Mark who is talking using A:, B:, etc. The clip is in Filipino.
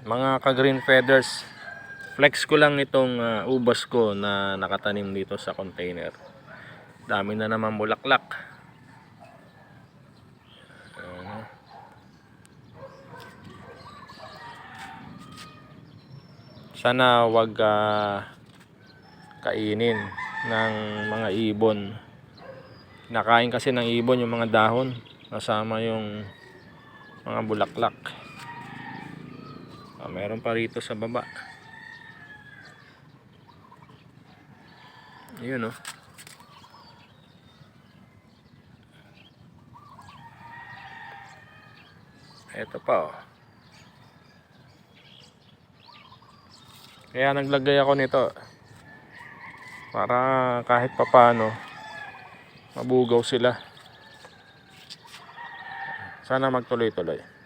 A: Mga ka-green feathers, flex ko lang itong ubas ko na nakatanim dito sa container. Dami na naman bulaklak. Sana wag kainin ng mga ibon. Nakain kasi ng ibon yung mga dahon kasama yung mga bulaklak. Meron pa rito sa baba. Yun, oh. Ito pa, oh. Kaya naglagay ako nito para kahit papano mabugaw sila. Sana magtuloy-tuloy.